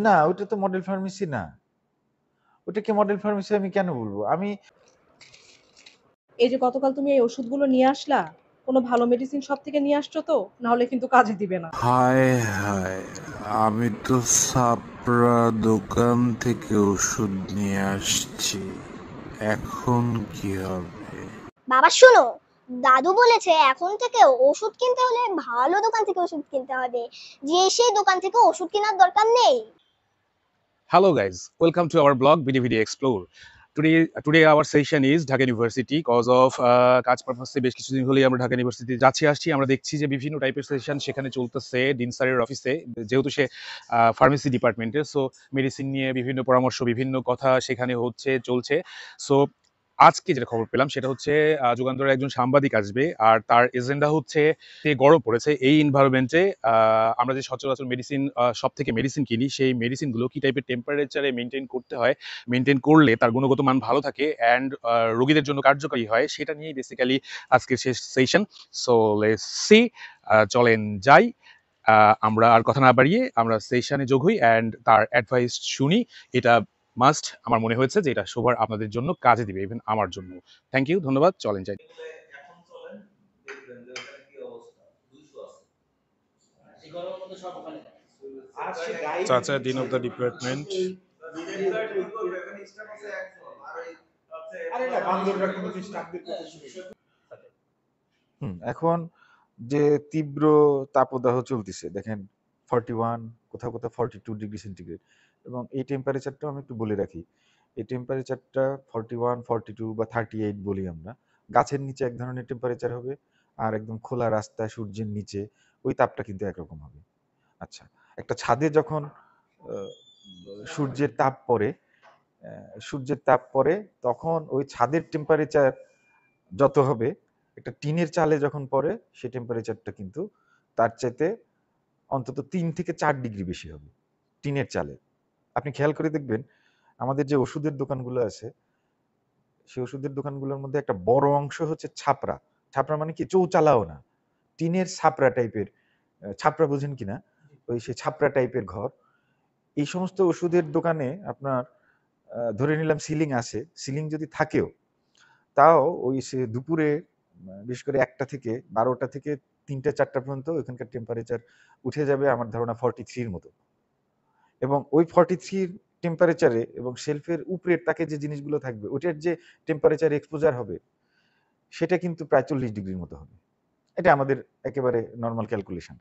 না, ওটা তো মডেল ফার্মেসি না। ওটাকে মডেল ফার্মেসি আমি কেন বলবো? আমি এই যে গতকাল তুমি এই ওষুধগুলো নিয়ে আসলা, কোনো ভালো মেডিসিন শপ থেকে নিয়ে আসছো তো? নাহলে কিন্তু কাজে দিবে না। হায় হায়, আমি তো সাপড়া দোকান থেকে ওষুধ নিয়ে আসছি, এখন কি হবে? বাবা শোনো, দাদু বলেছে এখন থেকে ওষুধ কিনতে হলে ভালো দোকান থেকে ওষুধ কিনতে হবে, যে সেই দোকান থেকে ওষুধ কেনার দরকার নেই। Hello guys, welcome to our blog BDVD Explore. Today our session is Dhaka University. Cause of কাজ পারপাসে বেশ কিছুদিন হলেই আমরা ঢাকা ইউনিভার্সিটি যাচ্ছি আসছি, আমরা দেখছি যে বিভিন্ন টাইপের সেশন সেখানে চলতেছে ডিন স্যারের অফিসে, যেহেতু সে ফার্মেসি ডিপার্টমেন্টের। সো মেডিসিন নিয়ে বিভিন্ন পরামর্শ, বিভিন্ন কথা সেখানে চলছে। সো আজকে যেটা খবর পেলাম সেটা হচ্ছে যুগান্তরের একজন সাংবাদিক আসবে, আর তার এজেন্ডা হচ্ছে যে গরম পড়েছে এই এনভায়রনমেন্টে আমরা যে সচরাচর মেডিসিন সব থেকে মেডিসিন কিনি, সেই মেডিসিনগুলো কি টাইপের টেম্পারেচারে মেনটেন করতে হয়, মেনটেন করলে তার গুণগত মান ভালো থাকে অ্যান্ড রোগীদের জন্য কার্যকরী হয়, সেটা নিয়েই বেসিক্যালি আজকের শেষ সেশন। সো লেটস সি, চলেন যাই। আমরা আর কথা না বাড়িয়ে আমরা সেশনে যোগ হই অ্যান্ড তার অ্যাডভাইস শুনি। এটা মাস্ট, আমার মনে হয়েছে যে এটা সবার আপনাদের জন্য কাজে দিবে, ইভেন আমার জন্য। থ্যাংক ইউ, ধন্যবাদ, চলেন যাই। চাচা ডিন অফ দ্য ডিপার্টমেন্ট। এখন যে তীব্র তাপদাহ চলতেছে দেখেন, 41, কোথাও কোথাও 42 ডিগ্রি সেন্টিগ্রেড, এবং এই টেম্পারেচারটা আমি একটু বলে রাখি, এই টেম্পারেচারটা 41, 42 বা 38 বলি আমরা। গাছের নিচে এক ধরনের টেম্পারেচার হবে, আর একদম খোলা রাস্তা সূর্যের নিচে ওই তাপটা কিন্তু একরকম হবে। আচ্ছা, একটা ছাদে যখন সূর্যের তাপ পড়ে, তখন ওই ছাদের টেম্পারেচার যত হবে, একটা টিনের চালে যখন পড়ে সেই টেম্পারেচারটা কিন্তু তার চাইতে অন্তত 3 থেকে 4 ডিগ্রি বেশি হবে টিনের চালে। আপনি খেয়াল করে দেখবেন আমাদের যে ওষুধের দোকানগুলো আছে, সেই ওষুধের দোকানগুলোর মধ্যে একটা বড় অংশ হচ্ছে ছাপরা। ছাপরা মানে কি? চৌচালাও না, টিনের ছাপরা টাইপের। ছাপরা বুঝেন কিনা? ওই সে ছাপরা টাইপের ঘর। এই সমস্ত ওষুধের দোকানে আপনার ধরে নিলাম সিলিং আছে, সিলিং যদি থাকেও তাও ওই সে দুপুরে বিশেষ করে 1টা থেকে 12টা থেকে 3টা 4টা পর্যন্ত ওইখানকার টেম্পারেচার উঠে যাবে আমার ধারণা 43 মতো, এবং ওই 43 টেম্পারেচারে এবং শেলফের উপরের তাকে যে জিনিসগুলো থাকবে ওটার যে টেম্পারেচার এক্সপোজার হবে সেটা কিন্তু প্রায় 40 ডিগ্রির মতো হবে। এটা আমাদের একেবারে নর্মাল ক্যালকুলেশন।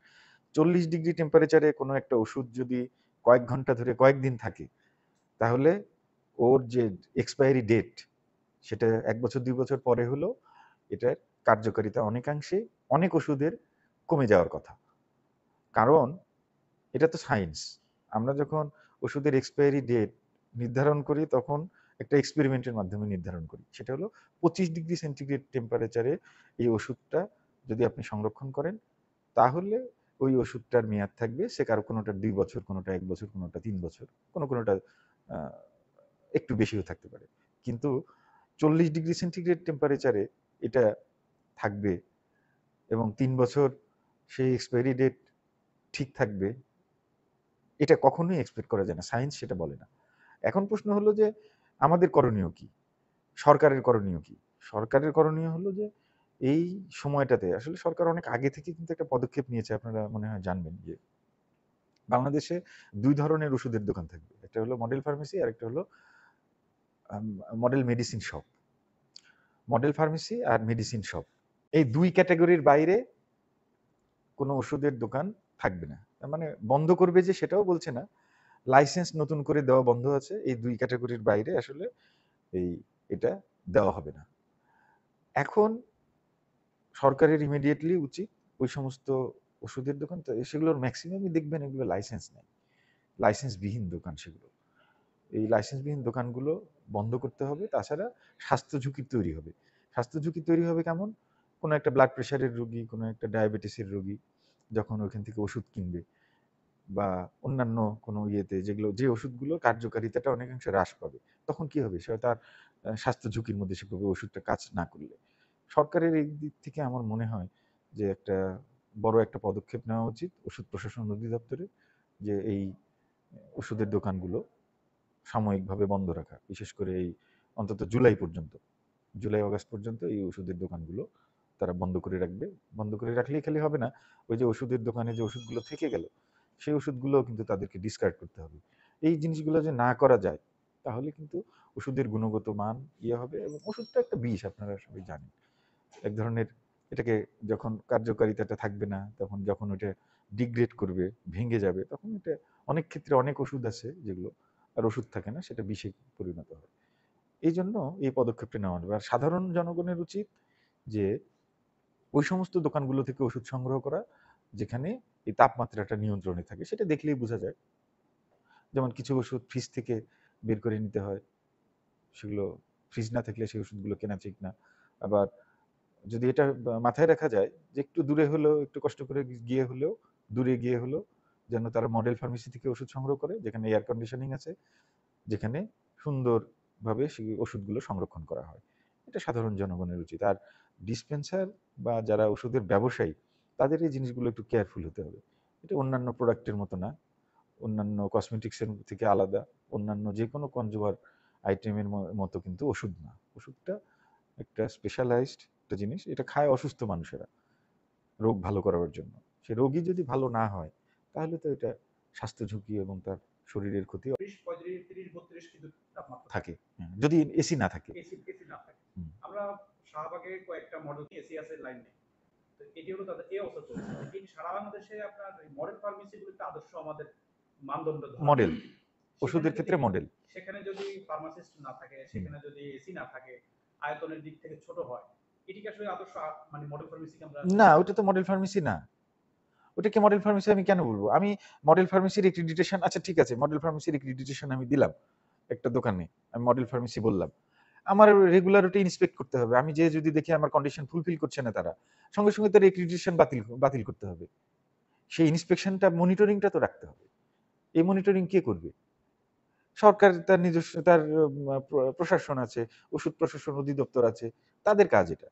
40 ডিগ্রি টেম্পারেচারে কোনো একটা ওষুধ যদি কয়েক ঘন্টা ধরে কয়েকদিন থাকে, তাহলে ওর যে এক্সপায়ারি ডেট সেটা 1 বছর 2 বছর পরে হলেও এটার কার্যকারিতা অনেকাংশে অনেক ওষুধের কমে যাওয়ার কথা। কারণ এটা তো সায়েন্স। আমরা যখন ওষুধের এক্সপায়ারি ডেট নির্ধারণ করি তখন একটা এক্সপেরিমেন্টের মাধ্যমে নির্ধারণ করি। সেটা হলো 25 ডিগ্রি সেন্টিগ্রেড টেম্পারেচারে এই ওষুধটা যদি আপনি সংরক্ষণ করেন, তাহলে ওই ওষুধটার মেয়াদ থাকবে, সে কারো কোনোটা 2 বছর, কোনোটা 1 বছর, কোনোটা 3 বছর, কোনোটা একটু বেশিও থাকতে পারে। কিন্তু 40 ডিগ্রি সেন্টিগ্রেড টেম্পারেচারে এটা থাকবে এবং 3 বছর সেই এক্সপায়ারি ডেট ঠিক থাকবে, এটা কখনোই এক্সপেক্ট করা যায় না, সায়েন্স সেটা বলে না। এখন প্রশ্ন হলো যে আমাদের করণীয় কি, সরকারের করণীয় কি? সরকারের করণীয় হলো যে এই সময়টাতে আসলে সরকার অনেক আগে থেকে কিন্তু একটা পদক্ষেপ নিয়েছে। আপনারা মনে হয় জানবেন যে বাংলাদেশে 2 ধরনের ওষুধের দোকান থাকবে, একটা হলো মডেল ফার্মেসি আর একটা হলো model medicine shop. Model pharmacy আর মেডিসিন শপ, এই 2 ক্যাটাগরির বাইরে কোনো ওষুধের দোকান থাকবে না। তার মানে বন্ধ করবে যে সেটাও বলছে না, লাইসেন্স নতুন করে দেওয়া বন্ধ আছে। এই 2 ক্যাটাগরির বাইরে আসলে এটা দেওয়া হবে না। এখন সরকারের ইমিডিয়েটলি উচিত ওই সমস্ত ওষুধের দোকান, তো সেগুলোর ম্যাক্সিমামই দেখবেন এগুলো লাইসেন্স নেই, লাইসেন্সবিহীন দোকান সেগুলো। এই লাইসেন্সবিহীন দোকানগুলো বন্ধ করতে হবে। তাছাড়া স্বাস্থ্য ঝুঁকি তৈরি হবে। স্বাস্থ্য ঝুঁকি তৈরি হবে কেমন? কোনো একটা ব্লাড প্রেশারের রোগী, কোনো একটা ডায়াবেটিসের রোগী যখন ওইখান থেকে ওষুধ কিনবে, বা অন্যান্য কোনো ইয়েতে যে ওষুধগুলোর কার্যকারিতাটা অনেকাংশে হ্রাস পাবে, তখন কি হবে? সে তার স্বাস্থ্য ঝুঁকির মধ্যে সে পাবে ওষুধটা কাজ না করলে। সরকারের এই দিক থেকে আমার মনে হয় যে বড় একটা পদক্ষেপ নেওয়া উচিত ওষুধ প্রশাসন অধিদপ্তরে, যে এই ওষুধের দোকানগুলো সাময়িকভাবে বন্ধ রাখা, বিশেষ করে এই অন্তত জুলাই পর্যন্ত, জুলাই আগস্ট পর্যন্ত এই ওষুধের দোকানগুলো তারা বন্ধ করে রাখবে। বন্ধ করে রাখলেই খালি হবে না, ওই যে ওষুধের দোকানে যে ওষুধগুলো থেকে গেল সেই ওষুধগুলো কিন্তু তাদেরকে ডিসকার্ড করতে হবে। এই জিনিসগুলো যে না করা যায় তাহলে কিন্তু ওষুধের গুণগত মান হবে। এবং ওষুধটা একটা বিষ, আপনারা সবাই জানেন, এক ধরনের, এটাকে যখন কার্যকারিতাটা থাকবে না, তখন যখন ওটা ডিগ্রেড করবে, ভেঙে যাবে, তখন এটা অনেক ক্ষেত্রে অনেক ওষুধ আছে যেগুলো আর ওষুধ থাকে না, সেটা বিষে পরিণত হয়। এই জন্য এই পদক্ষেপটা নেওয়া হবে। আর সাধারণ জনগণের উচিত যে ওই সমস্ত দোকানগুলো থেকে ওষুধ সংগ্রহ করা যেখানে এই তাপমাত্রাটা নিয়ন্ত্রণে থাকে, সেটা দেখলেই বোঝা যায়। যেমন কিছু ওষুধ ফ্রিজ থেকে বের করে নিতে হয়, সেগুলো ফ্রিজ না থাকলে সেই ওষুধগুলো কেনা ঠিক না। আবার যদি এটা মাথায় রাখা যায় যে একটু দূরে হলেও, একটু কষ্ট করে গিয়ে হলেও, দূরে গিয়ে হলেও যেন তারা মডেল ফার্মেসি থেকে ওষুধ সংগ্রহ করে, যেখানে এয়ার কন্ডিশনিং আছে, যেখানে সুন্দরভাবে সেই ওষুধগুলো সংরক্ষণ করা হয়। এটা সাধারণ জনগণের উচিত। আর ডিসপেন্সার বা যারা ওষুধের ব্যবসায়ী, তাদের এই জিনিসগুলো একটু কেয়ারফুল হতে হবে। এটা অন্যান্য প্রোডাক্টের মতো না, অন্যান্য কসমেটিক্সের থেকে আলাদা, অন্যান্য যে কোনো কনজিউমার আইটেমের মতো কিন্তু ওষুধ না। ওষুধটা একটা স্পেশালাইজড একটা জিনিস, এটা খায় অসুস্থ মানুষেরা রোগ ভালো করার জন্য। সে রোগী যদি ভালো না হয় তাহলে তো এটা স্বাস্থ্য ঝুঁকি এবং তার শরীরের ক্ষতি 35, 30, 32 কিন্তু তাপমাত্রা থাকে, যদি এসি না থাকে। এসি না থাকে। আমরা শাহবাগে কয়েকটা মডেল এসি আছে, লাইন নেই। তো এটি হলো তাদের এই অবস্থা চলছে। এই সারা বাংলাদেশে আপনার মডেল ফার্মেসিগুলো একটা আদর্শ আমাদের মানদণ্ড মডেল ওষুধের ক্ষেত্রে মডেল। সেখানে যদি ফার্মাসিস্ট না থাকে, সেখানে যদি এসি না থাকে, আয়তনের দিক থেকে ছোট হয়, এটি কি আসলে আদর্শ মানে মডেল ফার্মেসি আমরা না, ওটা তো মডেল ফার্মেসি না। ওটাকে মডেল ফার্মেসি আমি কেন বলবো? আমি মডেল ফার্মেসির এক্রিডিটেশন, আচ্ছা ঠিক আছে, মডেল ফার্মেসির এক্রিডিটেশন আমি দিলাম একটা দোকানে, আমি মডেল ফার্মেসি বললাম, আমার রেগুলার ওটা ইন্সপেক্ট করতে হবে। আমি যে যদি দেখি আমার কন্ডিশন ফুলফিল করছে না তারা, সঙ্গে সঙ্গে তার এক্রিডিটেশন বাতিল করতে হবে। সেই ইন্সপেকশনটা, মনিটরিংটা তো রাখতে হবে। এই মনিটরিং কে করবে? সরকার তার নিজস্ব, তার প্রশাসন আছে, ওষুধ প্রশাসন অধিদপ্তর আছে, তাদের কাজ এটা।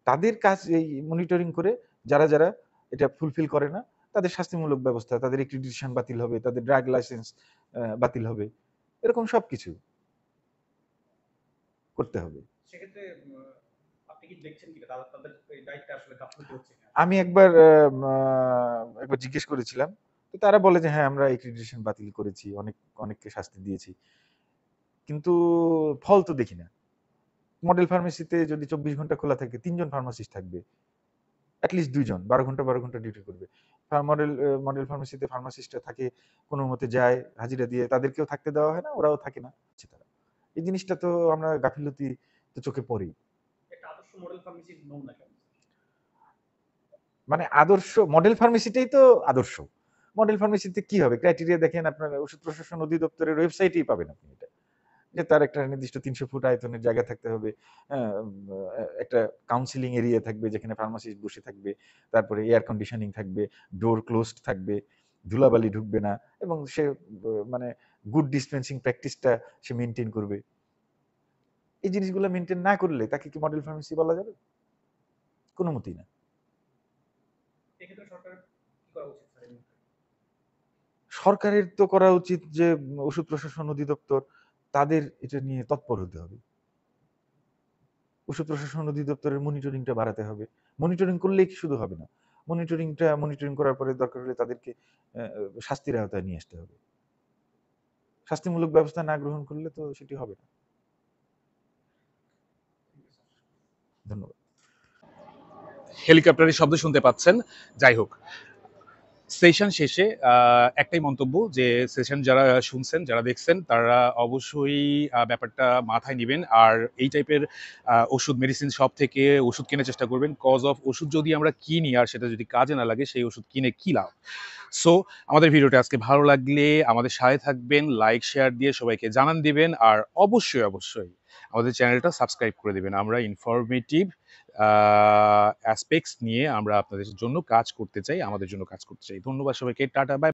তাদের কাজ এই মনিটরিং করে যারা যারা এটা ফুলফিল করে না তাদের শাস্তিমূলক ব্যবস্থা, তাদের এক্রিডিটেশন বাতিল হবে, তাদের ড্রাগ লাইসেন্স বাতিল হবে, এরকম সবকিছু করতে হবে। সেক্ষেত্রে আপনি কি দেখছেন কি তাদের এই দায়িত্ব আসলে গাফলতি হচ্ছে কিনা? আমি একবার জিজ্ঞেস করেছিলাম, তো তারা বলে যে হ্যাঁ আমরা এক্রিডিটেশন বাতিল করেছি, অনেককে শাস্তি দিয়েছি, কিন্তু ফল তো দেখি না। মডেল ফার্মেসিতে যদি 24 ঘন্টা খোলা থাকে, 3 জন ফার্মাসিস্ট থাকবে, অ্যাটলিস্ট 2 জন 12 ঘন্টা ডিউটি করবে। মডেল ফার্মেসিতে ফার্মাসিস্টরা থাকে, কোনো মতে যায় হাজিরা দিয়ে, তাদেরকেও থাকতে দেওয়া হয় না, ওরাও থাকে না। তারা এই জিনিসটা তো আমরা গাফিলতি তো চোখে পড়েই। একটা আদর্শ মডেল ফার্মেসি নমুনা কেমন? মানে আদর্শ মডেল ফার্মেসিটাই তো আদর্শ। মডেল ফার্মেসিতে কি হবে? ক্রাইটেরিয়া দেখেন, আপনার ওষুধ প্রশাসন অধিদপ্তরের ওয়েবসাইটেই পাবেন আপনি এটা, যে তার একটা নির্দিষ্ট 300 ফুট আয়তনের জায়গা থাকতে হবে, একটা কাউন্সিলিং এরিয়া থাকবে যেখানে ফার্মাসিস্ট বসে থাকবে, তারপরে এয়ার কন্ডিশনিং থাকবে, ডোর ক্লোজড থাকবে, ধুলাবালি ঢুকবে না, এবং সে মানে গুড ডিসপেন্সিং প্র্যাকটিসটা সে মেনটেন করবে। এই জিনিসগুলো মেনটেন না করলে তাকে কি মডেল ফার্মেসি বলা যাবে? কোনো মতেই না। এক্ষেত্রে সরকার কি করা উচিত স্যার? সরকারের তো করা উচিত যে ওষুধ প্রশাসন অধিদপ্তর, তাদের এটা নিয়ে তৎপর হতে হবে। ওষুধ প্রশাসন অধিদপ্তরের মনিটরিংটা বাড়াতে হবে। মনিটরিং করলেই কি শুধু হবে না, মনিটরিং করার পরে দরকার হলে তাদেরকে শাস্তির আওতায় নিয়ে আসতে হবে। শাস্তিমূলক ব্যবস্থা না গ্রহণ করলে তো সেটি হবে না। ধন্যবাদ। হেলিকপ্টারের শব্দ শুনতে পাচ্ছেন। যাই হোক, সেশন শেষে একটাই মন্তব্য, যে সেশন যারা শুনছেন, যারা দেখছেন, তারা অবশ্যই ব্যাপারটা মাথায় নেবেন। আর এই টাইপের ওষুধ, মেডিসিন শপ থেকে ওষুধ কেনার চেষ্টা করবেন। কজ অফ ওষুধ যদি আমরা কিনি আর সেটা যদি কাজে না লাগে, সেই ওষুধ কিনে কী লাভ? সো আমাদের ভিডিওটা আজকে ভালো লাগলে আমাদের সাথে থাকবেন, লাইক শেয়ার দিয়ে সবাইকে জানান দিবেন, আর অবশ্যই আমাদের চ্যানেলটা সাবস্ক্রাইব করে দিবেন। আমরা ইনফরমেটিভ অ্যাসপেক্টস নিয়ে আমরা আপনাদের জন্য কাজ করতে চাই, আমাদের জন্য কাজ করতে চাই। ধন্যবাদ সবাইকে, টাটা, বাই।